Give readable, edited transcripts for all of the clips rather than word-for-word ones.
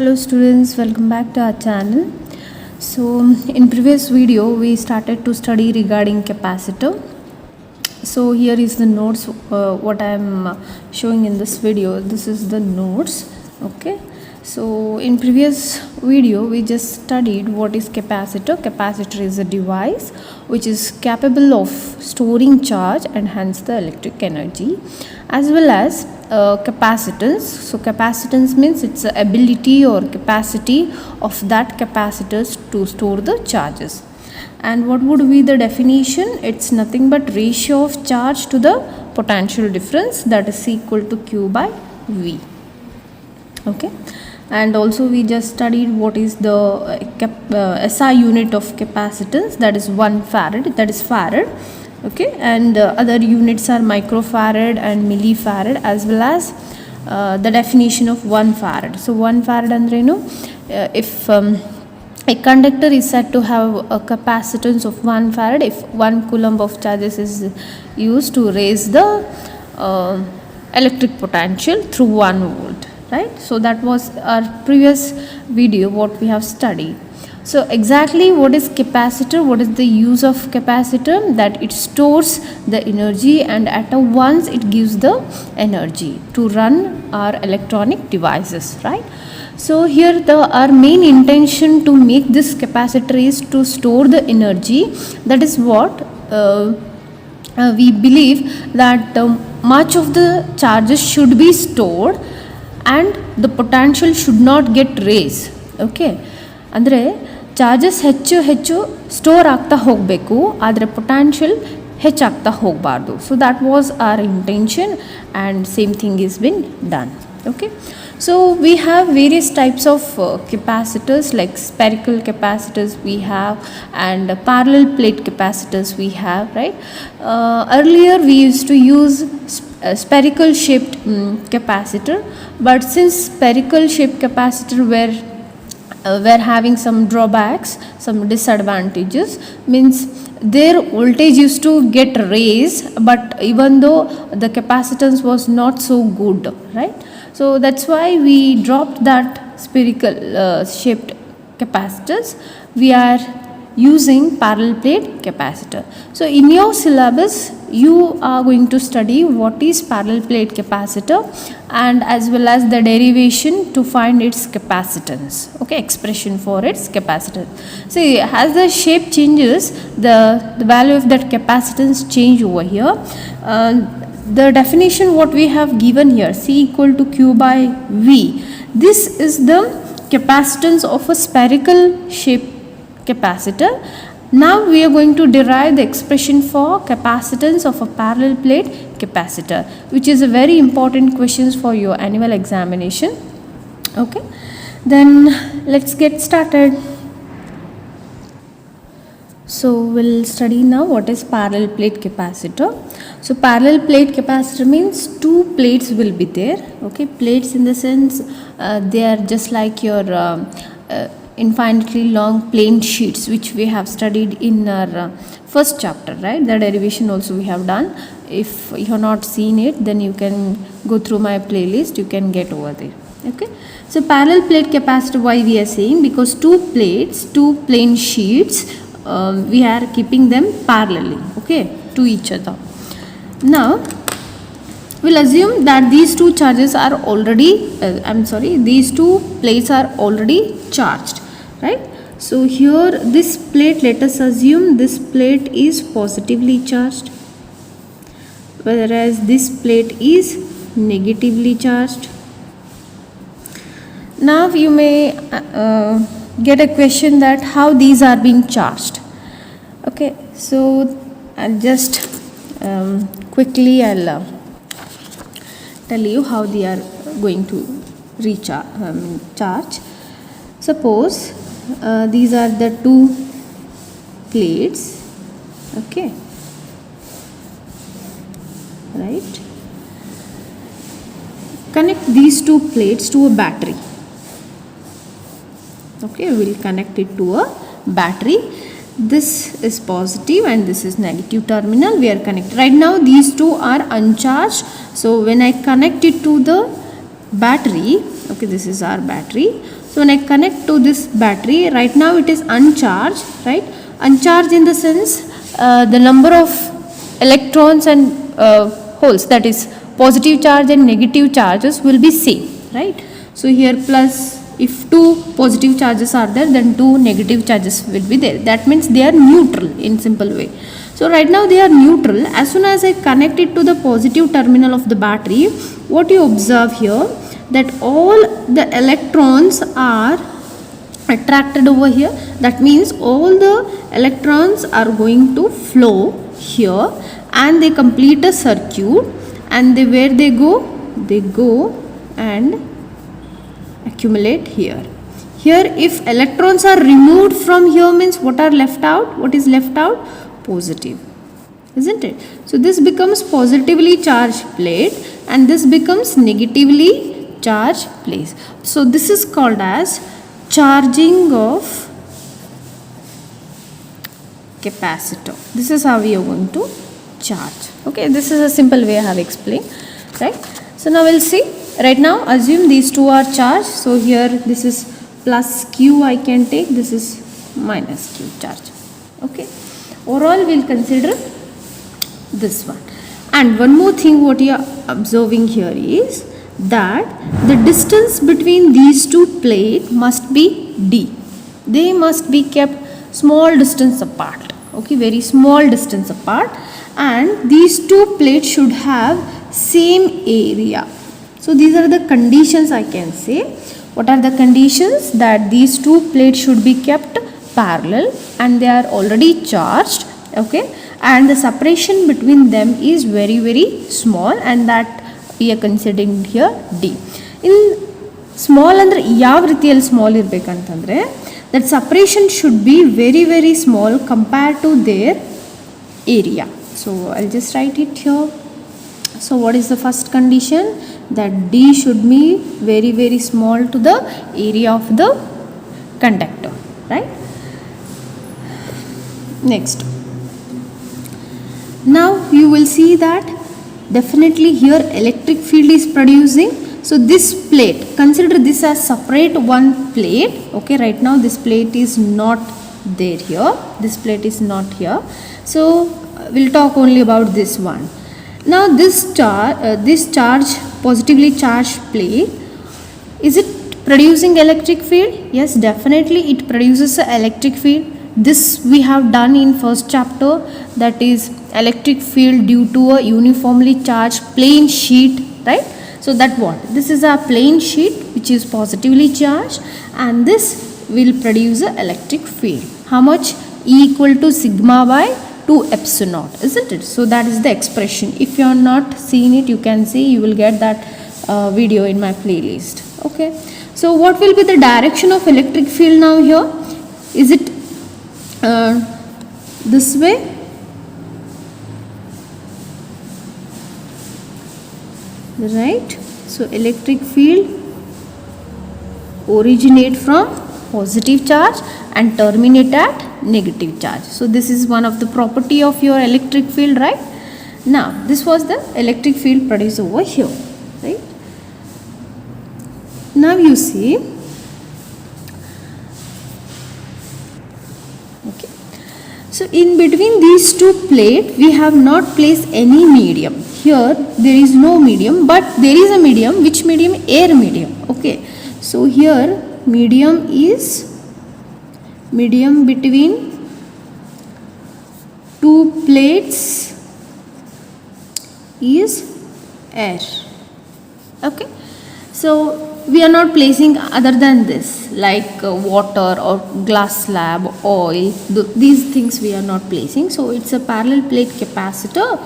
Hello students, welcome back to our channel. So in previous video we started to study regarding capacitor. So here is the notes what I am showing in this video. This is the notes. Okay, so in previous video we just studied what is capacitor. Capacitor is a device which is capable of storing charge and hence the electric energy, as well as capacitance. So capacitance means it's the ability or capacity of that capacitors to store the charges. And what would be the definition? It's nothing but ratio of charge to the potential difference, that is equal to Q by V. Okay, and also we just studied what is the SI unit of capacitance, that is 1 farad, that is farad. Okay, and other units are microfarad and millifarad, as well as the definition of 1 farad. So 1 farad andrenu, if a conductor is said to have a capacitance of 1 farad if 1 coulomb of charges is used to raise the electric potential through 1 volt, right? So that was our previous video what we have studied. So exactly what is capacitor, what is the use of capacitor? That it stores the energy and at once it gives the energy to run our electronic devices, right? So here our main intention to make this capacitor is to store the energy. That is what we believe, that much of the charges should be stored and the potential should not get raised. Okay, ಅಂದರೆ charges ಹೆಚ್ಚು store ಆಗ್ತಾ ಹೋಗಬೇಕು, ಆದರೆ potential ಹೆಚ್ಚಾಗ್ತಾ ಹೋಗಬಾರ್ದು. So that was our intention and same thing is been done. Okay, so we have various types of capacitors, like spherical capacitors we have and parallel plate capacitors we have, right? Earlier we used to use spherical shaped capacitor, but since spherical shaped capacitor were having some drawbacks, some disadvantages, means their voltage used to get raised, but even though the capacitance was not so good, right? So that's why we dropped that spherical shaped capacitors. We are using parallel plate capacitor. So in your syllabus you are going to study what is parallel plate capacitor and as well as the derivation to find its capacitance. Okay, expression for its capacitance. See, as the shape changes, the value of that capacitance change over here. The definition what we have given here, C equal to Q by V, this is the capacitance of a spherical shape capacitor. Now we are going to derive the expression for capacitance of a parallel plate capacitor, which is a very important question for your annual examination. Okay, then let's get started. So we'll study now what is parallel plate capacitor. So parallel plate capacitor means two plates will be there. Okay, plates in the sense they are just like your infinitely long plain sheets, which we have studied in our first chapter, right? The derivation also we have done. If you have not seen it, then you can go through my playlist, you can get over there. Okay, so parallel plate capacitor, why we are saying? Because two plates, two plain sheets, we are keeping them parallelly, okay, to each other. Now we'll assume that these two charges are already these two plates are already charged, right? So here this plate, let us assume this plate is positively charged, whereas this plate is negatively charged. Now you may get a question that how these are being charged. Okay, so I'll just quickly tell you how they are going to charge. Suppose these are the two plates, okay, right? Connect these two plates to a battery. Okay, we'll connect it to a battery. This is positive and this is negative terminal. We are connected. Right now these two are uncharged. So when I connect it to the battery, okay, this is our battery. So when I connect to this battery, right now it is uncharged, right? Uncharged in the sense the number of electrons and holes, that is positive charge and negative charges, will be same, right? So here plus, if two positive charges are there, then two negative charges will be there. That means they are neutral in simple way. So right now they are neutral. As soon as I connect it to the positive terminal of the battery, what you observe here, that all the electrons are attracted over here. That means all the electrons are going to flow here and they complete a circuit, and where they go and accumulate here. Here if electrons are removed from here, means what are left out? What is left out? Positive, isn't it? So this becomes positively charged plate and this becomes negatively charged plate. So this is called as charging of capacitor. This is how we are going to charge. Okay, this is a simple way I have explained, right? So now we'll see. Right now assume these two are charged. So here this is plus Q I can take, this is minus Q charge. Okay, overall we'll consider this one. And one more thing what you are observing here is that the distance between these two plates must be D. They must be kept small distance apart. Okay, very small distance apart, and these two plates should have same area. So these are the conditions I can say. What are the conditions? That these two plates should be kept parallel and they are already charged. Okay, and the separation between them is very very small, and that we are considering here D. In small andre yav ರೀತಿಯಲ್ಲಿ small ಇರಬೇಕಂತಂದ್ರೆ, that separation should be very very small compared to their area. So I'll just write it here. So what is the first condition? That D should be very very small to the area of the conductor, right? Next, now you will see that definitely here electric field is producing. So this plate, consider this as separate one plate. Okay, right now this plate is not there here, this plate is not here. So we'll talk only about this one. Now this charge, positively charged plate, is it producing electric field? Yes, definitely it produces an electric field. This we have done in first chapter, that is electric field due to a uniformly charged plain sheet, right? So that what? This is a plain sheet which is positively charged, and this will produce an electric field. How much? E equal to sigma by 2 epsilon naught, isn't it? So that is the expression. If you are not seeing it, you can see, you will get that video in my playlist. Okay, so what will be the direction of electric field now here? Is it this way? Right? So electric field originate from positive charge and terminate at negative charge. So this is one of the property of your electric field, right? Now this was the electric field produced over here, right? Now you see, okay, so in between these two plates we have not placed any medium. Here there is no medium, but there is a medium. Which medium? Air medium. Okay, so here medium is medium between two plates is air. Okay, so we are not placing other than this, like water or glass slab, oil, these things we are not placing. So it's a parallel plate capacitor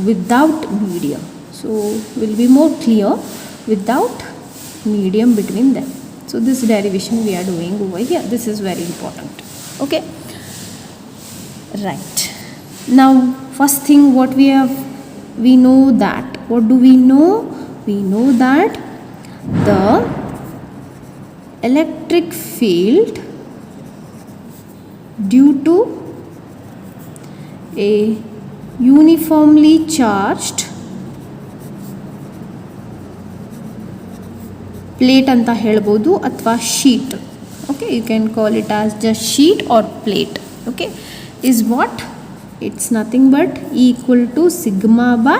without medium. So will be more clear, without medium between them. So this derivation we are doing over here. This is very important. Okay, right. Now first thing what we know that, what do we know? We know that the electric field due to a uniformly charged plate ಅಂತ ಹೇಳ್ಬೋದು ಅಥವಾ sheet. Okay, you can call it as just sheet or plate. Okay, is what? It's nothing but E equal to sigma by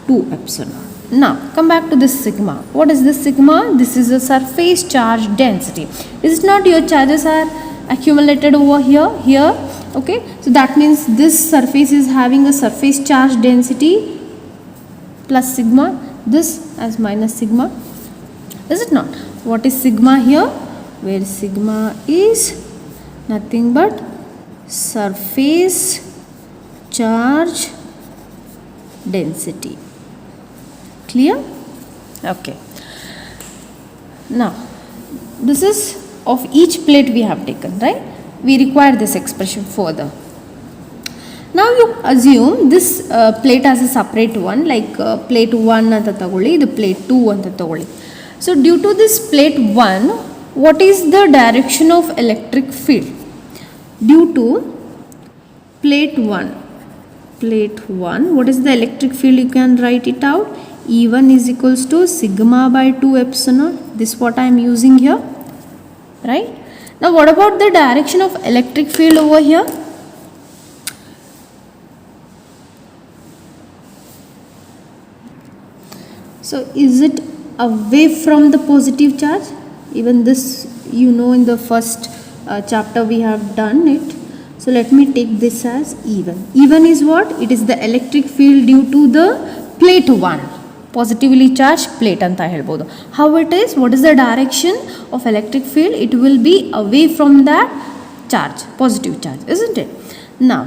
2 epsilon. Now come back to this sigma. What is this sigma? This is a surface charge density. Is it not your charges are accumulated over here? Okay, so that means this surface is having a surface charge density plus sigma, this as minus sigma. Is it not? What is sigma here? Where sigma is nothing but surface charge density. Clear? Okay. Now this is of each plate we have taken, right? We require this expression further. Now you assume this plate as a separate one, like plate 1 anta tagolli, idu plate 2 anta tagolli. So due to this plate 1, what is the direction of electric field? Due to plate 1, what is the electric field? You can write it out. E1 is equals to sigma by 2 epsilon. This what I am using here, right? Now what about the direction of electric field over here? So is it away from the positive charge? Even this you know in the first chapter we have done it. So let me take this as E1. E1 is what? It is the electric field due to the plate 1, positively charged plate anta helbodu. How it is? What is the direction of electric field? It will be away from that charge, positive charge, isn't it? Now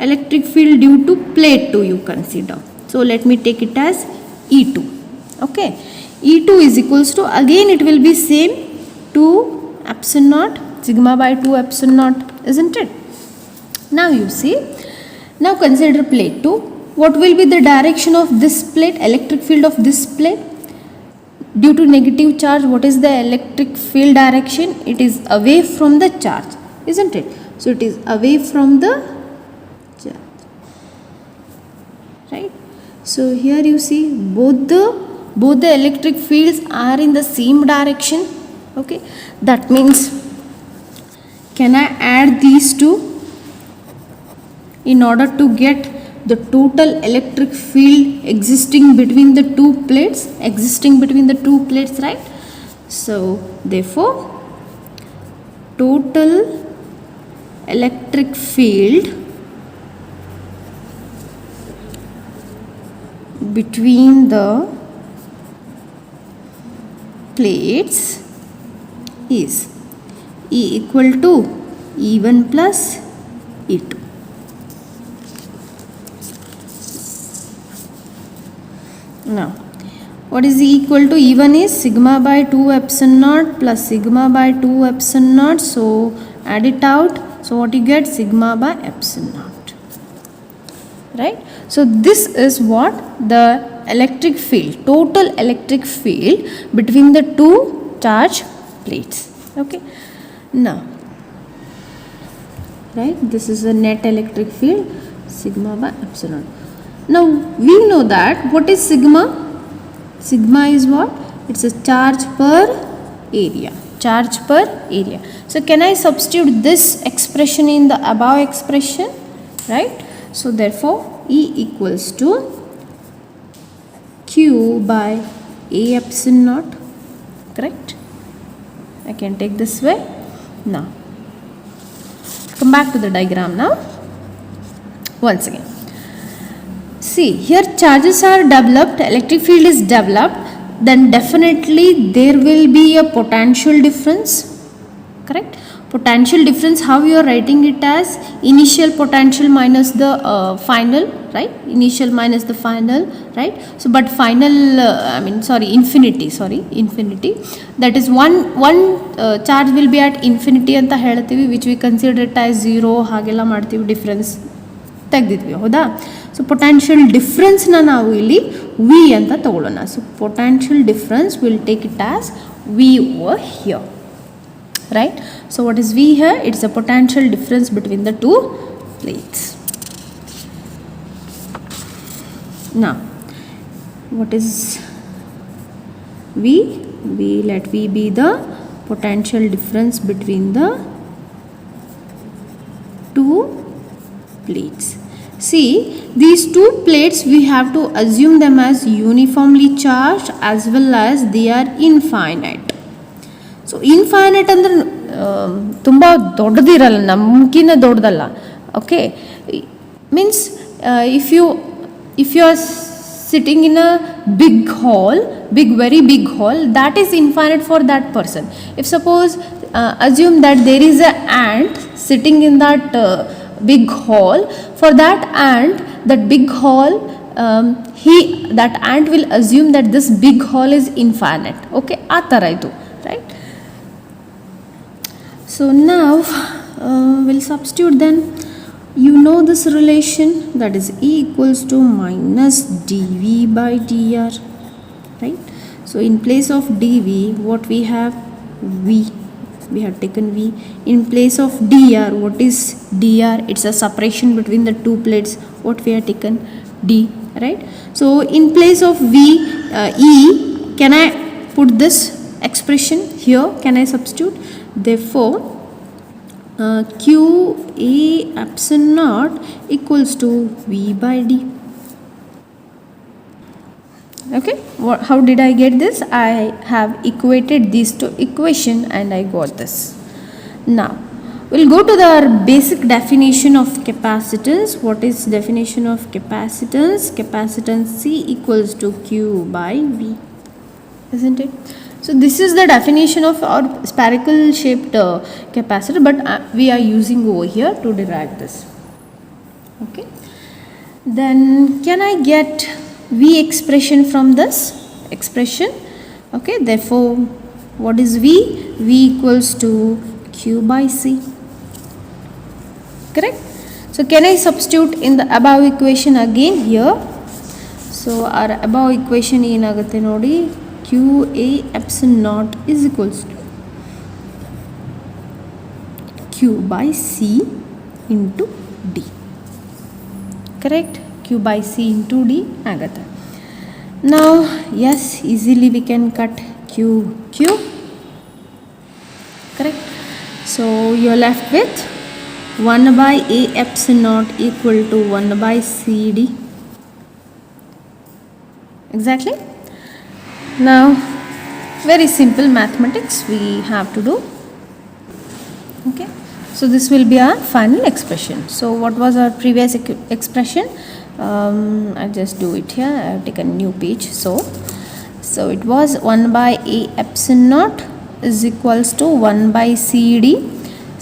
electric field due to plate 2 you consider. So let me take it as E2. Okay, E2 is equals to, again it will be same, 2 epsilon naught sigma by 2 epsilon naught, isn't it? Now you see, now consider plate 2. What will be the direction of this plate, electric field of this plate? Due to negative charge, what is the electric field direction? It is away from the charge, isn't it? So it is away from the charge, right? So here you see both the electric fields are in the same direction. Okay, that means, can I add these two in order to get the total electric field existing between the two plates, right? So therefore total electric field between the plates is E equal to E1 plus E2. Now what is E equal to? E1 is sigma by 2 epsilon naught plus sigma by 2 epsilon naught. So add it out. So what you get? Sigma by epsilon naught, right? So this is what the electric field, total electric field between the two charge plates. Okay, now, right, this is the net electric field, sigma by epsilon. Now we know that what is sigma? Sigma is what? It's a charge per area. So can I substitute this expression in the above expression, right? So therefore E equals to Q by A epsilon naught, correct? I can take this way. Now come back to the diagram now once again. See, here charges are developed, electric field is developed, then definitely there will be a potential difference, correct? Potential difference, how you are writing it as initial potential minus the final, right? Initial minus the final, right? So but final infinity, that is one charge will be at infinity anta ಹೇಳ್ತೀವಿ, which we consider it as 0 ಹಾಗೆಲ್ಲ ಮಾಡ್ತೀವಿ, difference ತೆಗೆದಿದ್ವಿ, ಹೌದಾ? So potential ಡಿಫ್ರೆನ್ಸ್ನ ನಾವು ಇಲ್ಲಿ V ಅಂತ ತಗೊಳ್ಳೋಣ. So potential difference will take it as we over here, right? So what is V here? It's a potential difference between the two plates. Now what is let V be the potential difference between the two plates. See, these two plates we have to assume them as uniformly charged as well as they are infinite. So infinite ಅಂದ್ರೆ ತುಂಬ ದೊಡ್ಡದಿರಲ್ಲ, ನಮ್ಗಿಂತ ದೊಡ್ಡದಲ್ಲ. Okay, means if you are sitting in a big hall, very big hall, that is infinite for that person. If suppose assume that there is a ant sitting in that big hall, for that ant, that big hall, that ant will assume that this big hall is infinite. Okay, ಆ ಥರ ಇದು, right? So now we'll substitute then. You know this relation, that is E equals to minus dV by dr, right? So in place of dV, what we have? We have taken V. In place of dr, what is dr? It's a separation between the two plates. What we have taken? D, right? So in place of E, can I put this expression here? Can I substitute? Therefore Q A epsilon naught equals to V by D. Okay, how did I get this? I have equated these two equation and I got this. Now we'll go to the basic definition of capacitance. What is definition of capacitance? Capacitance C equals to Q by V, isn't it? So this is the definition of our spherical shaped capacitor, but we are using over here to derive this. Okay, then can I get V expression from this expression? Okay, therefore what is V? V equals to Q by C, correct? So can I substitute in the above equation again here? So our above equation ಏನಾಗುತ್ತೆ ನೋಡಿ, QA epsilon naught is equals to Q by C into D, correct? Q by C into D agata. Now yes, easily we can cut Q, correct? So you're left with 1 by A epsilon naught equal to 1 by CD, exactly. Now very simple mathematics we have to do. Okay, so this will be our final expression. So what was our previous expression? I'll just do it here. I have taken a new page. So it was 1 by A epsilon naught is equals to 1 by CD.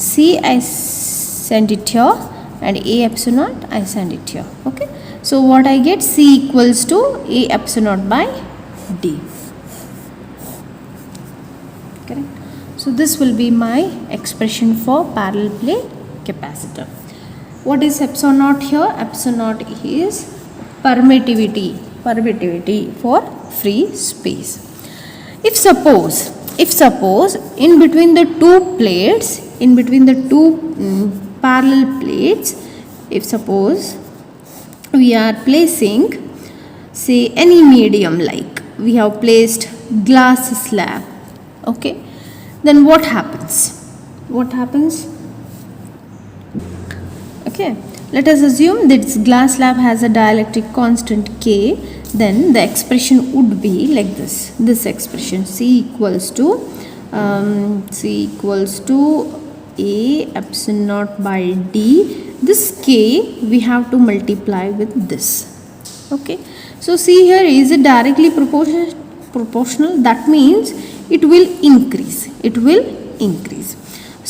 C I send it here and A epsilon naught I send it here. Okay, so what I get? C equals to A epsilon naught by D, correct? So this will be my expression for parallel plate capacitor. What is epsilon naught here? Epsilon naught is permittivity for free space. If suppose in between the two plates, parallel plates, if suppose we are placing, say, any medium, like we have placed glass slab, okay, then what happens? Okay, let us assume that this glass slab has a dielectric constant K. Then the expression would be like this expression: C equals to A epsilon naught by D. This K we have to multiply with this. Okay, so see here, is it directly proportional? That means it will increase.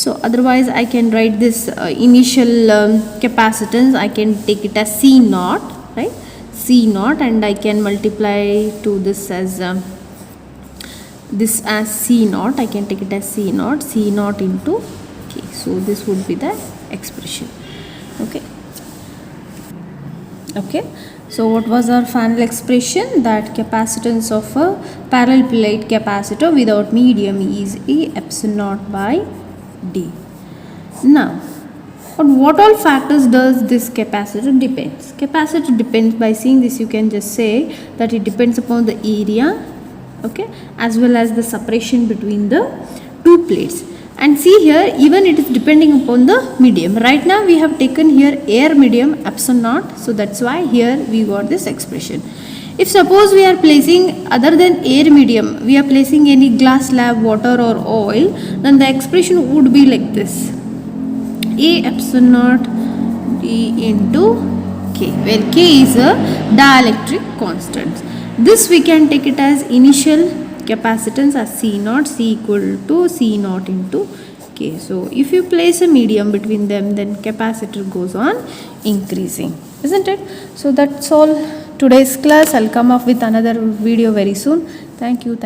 So otherwise I can write this initial capacitance, I can take it as C naught, right? C naught, and I can multiply to this as C naught. I can take it as C naught into K. So this would be the expression. Okay, so what was our final expression? That capacitance of a parallel plate capacitor without medium is A epsilon naught by D. Now, on what all factors does this capacitor depends? Capacitor depends, by seeing this you can just say that it depends upon the area, okay, as well as the separation between the two plates. And see here, even it is depending upon the medium. Right now we have taken here air medium epsilon naught, so that's why here we got this expression. If suppose we are placing other than air medium, we are placing any glass slab, water or oil, then the expression would be like this: A epsilon naught D into K, where K is a dielectric constant. This we can take it as initial capacitance as C naught, C equal to C naught into K. So if you place a medium between them, then capacitor goes on increasing, isn't it? So that's all today's class. I'll come up with another video very soon. Thank you.